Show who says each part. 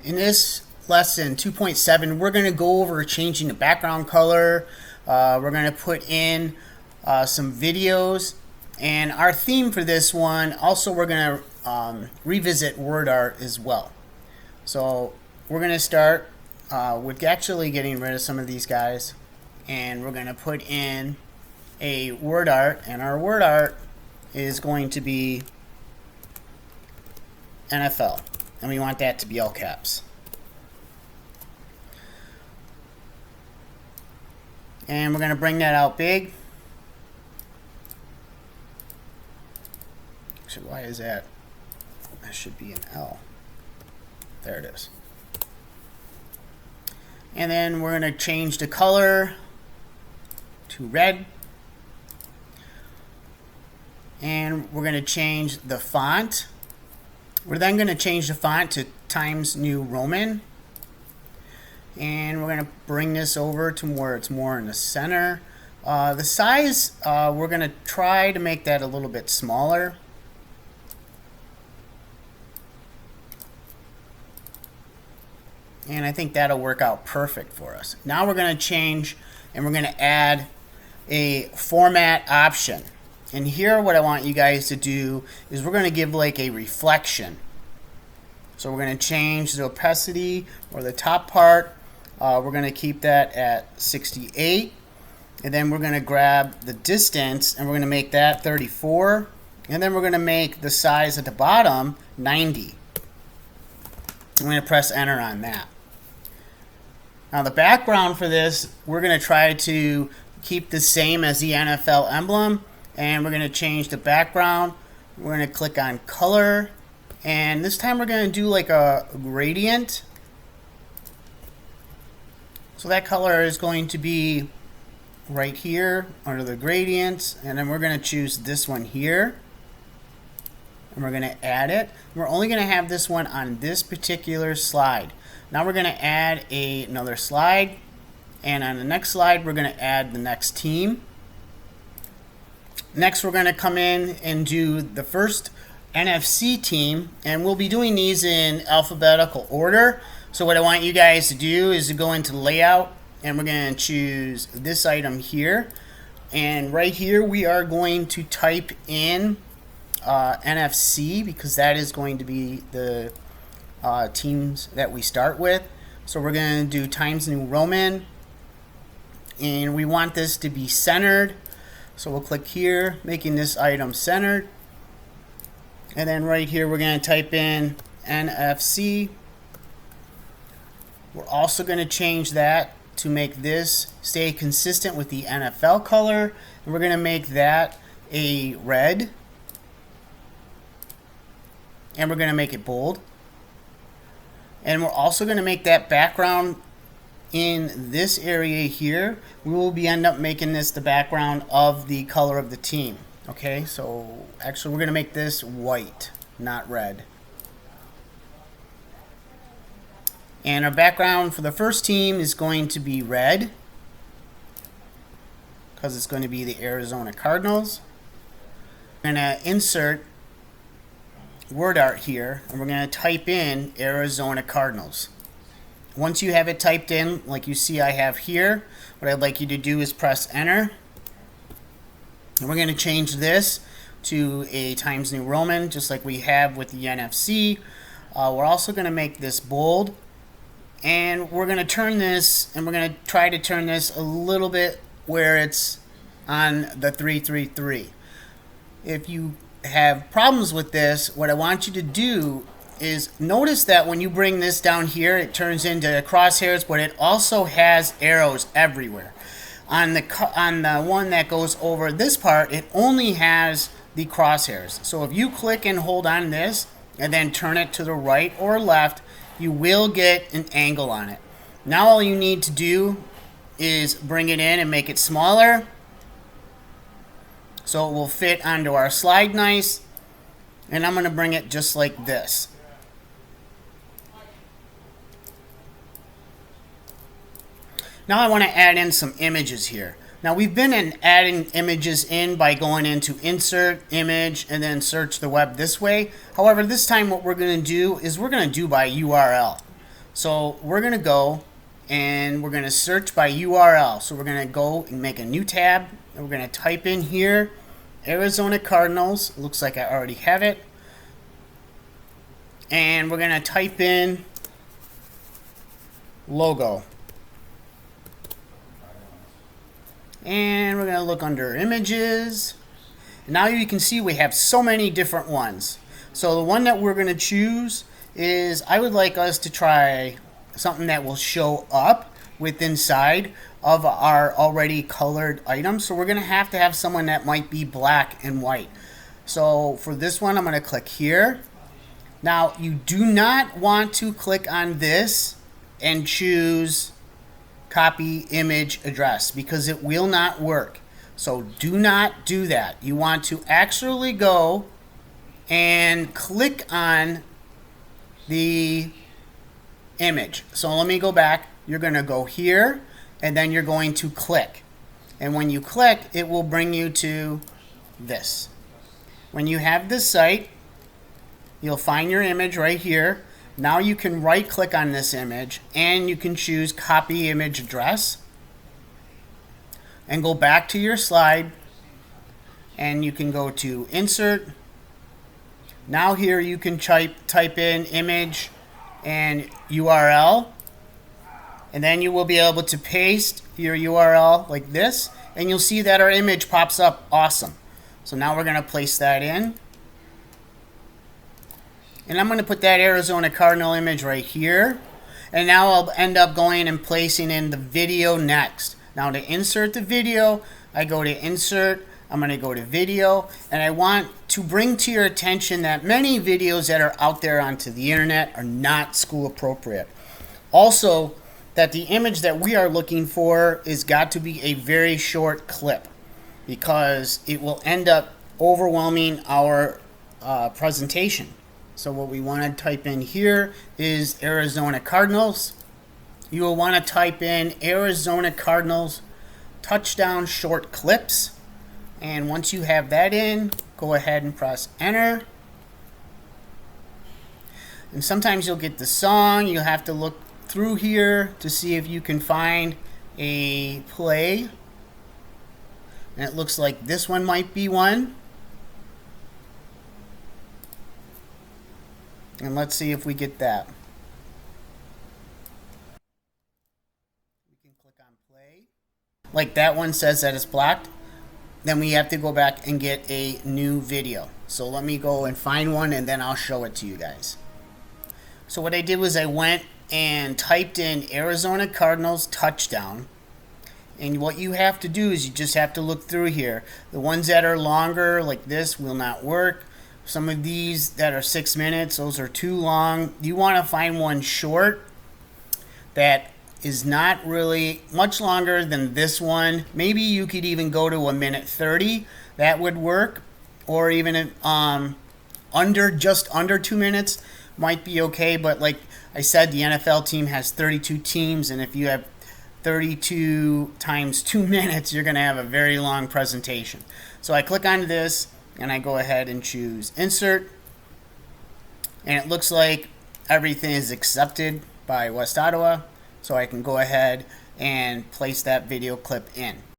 Speaker 1: In this lesson 2.7, we're going to go over changing the background color. We're going to put in some videos, and our theme for this one, also we're going to revisit word art as well. So we're going to start with actually getting rid of some of these guys, and we're going to put in a word art, and our word art is going to be NFL, and we want that to be all caps. And we're going to bring that out big. Actually, why is that? That should be an L. There it is. And then we're going to change the color to red. And we're going to change the font. We're then going to change the font to Times New Roman. And we're going to bring this over to where it's more in the center. The size, we're going to try to make that a little bit smaller. And I think that'll work out perfect for us. Now we're going to change, and we're going to add a format option. And here what I want you guys to do is we're going to give like a reflection. So we're going to change the opacity, or the top part. We're going to keep that at 68. And then we're going to grab the distance, and we're going to make that 34. And then we're going to make the size at the bottom 90. I'm going to press enter on that. Now the background for this, we're going to try to keep the same as the NFL emblem. And we're going to change the background. We're going to click on color. And this time we're going to do like a gradient. So that color is going to be right here under the gradients. And then we're going to choose this one here. And we're going to add it. We're only going to have this one on this particular slide. Now we're going to add another slide. And on the next slide, we're going to add the next team. Next, we're going to come in and do the first NFC team, and we'll be doing these in alphabetical order. So what I want you guys to do is to go into layout, and we're going to choose this item here. And right here, we are going to type in NFC, because that is going to be the teams that we start with. So we're going to do Times New Roman, and we want this to be centered. So we'll click here, making this item centered. And then right here, we're going to type in NFC. We're also going to change that to make this stay consistent with the NFL color. And we're going to make that a red. And we're going to make it bold. And we're also going to make that background in this area here. We will end up making this the background of the color of the team. Okay, so actually we're going to make this white, not red. And our background for the first team is going to be red, because it's going to be the Arizona Cardinals. We're going to insert word art here, and we're going to type in Arizona Cardinals. Once you have it typed in, like you see I have here, what I'd like you to do is press enter. And we're going to change this to a Times New Roman, just like we have with the NFC. We're also going to make this bold. And we're going to turn this, and we're going to try to turn this a little bit where it's on the 333. If you have problems with this, what I want you to do is notice that when you bring this down here, it turns into crosshairs, but it also has arrows everywhere. On the one that goes over this part, it only has the crosshairs. So if you click and hold on this and then turn it to the right or left, you will get an angle on it. Now all you need to do is bring it in and make it smaller, so it will fit onto our slide nice. And I'm going to bring it just like this. Now I want to add in some images here. Now we've been adding images in by going into insert image and then search the web this way. However, this time what we're going to do is we're going to do by URL. So we're going to go and we're going to search by URL. So we're going to go and make a new tab, and we're going to type in here Arizona Cardinals. Looks like I already have it. And we're going to type in logo. And we're going to look under images. Now you can see we have so many different ones. So the one that we're going to choose is, I would like us to try something that will show up with inside of our already colored items. So we're going to have someone that might be black and white. So for this one, I'm going to click here. Now you do not want to click on this and choose copy image address, because it will not work. So do not do that. You want to actually go and click on the image. So let me go back. You're going to go here, and then you're going to click. And when you click, it will bring you to this. When you have this site, you'll find your image right here. Now you can right click on this image and you can choose copy image address and go back to your slide, and you can go to insert. Now here you can type in image and URL, and then you will be able to paste your URL like this, and you'll see that our image pops up. Awesome. So now we're going to place that in. And I'm going to put that Arizona Cardinal image right here. And now I'll end up going and placing in the video next. Now to insert the video, I go to insert. I'm going to go to video. And I want to bring to your attention that many videos that are out there onto the internet are not school appropriate. Also, that the image that we are looking for is got to be a very short clip, because it will end up overwhelming our presentation. So what we want to type in here is Arizona Cardinals. You will want to type in Arizona Cardinals touchdown short clips. And once you have that in, go ahead and press enter. And sometimes you'll get the song. You'll have to look through here to see if you can find a play. And it looks like this one might be one. And let's see if we get that. We can click on play. Like that one says that it's blocked. Then we have to go back and get a new video. So let me go and find one, and then I'll show it to you guys. So what I did was I went and typed in Arizona Cardinals touchdown. And what you have to do is you just have to look through here. The ones that are longer like this will not work. Some of these that are 6 minutes, those are too long. You want to find one short that is not really much longer than this one. Maybe you could even go to 1:30. That would work. Or even just under 2 minutes might be okay. But like I said, the NFL team has 32 teams, and if you have 32 times 2 minutes, you're going to have a very long presentation. So I click on this, and I go ahead and choose insert, and it looks like everything is accepted by West Ottawa, so I can go ahead and place that video clip in.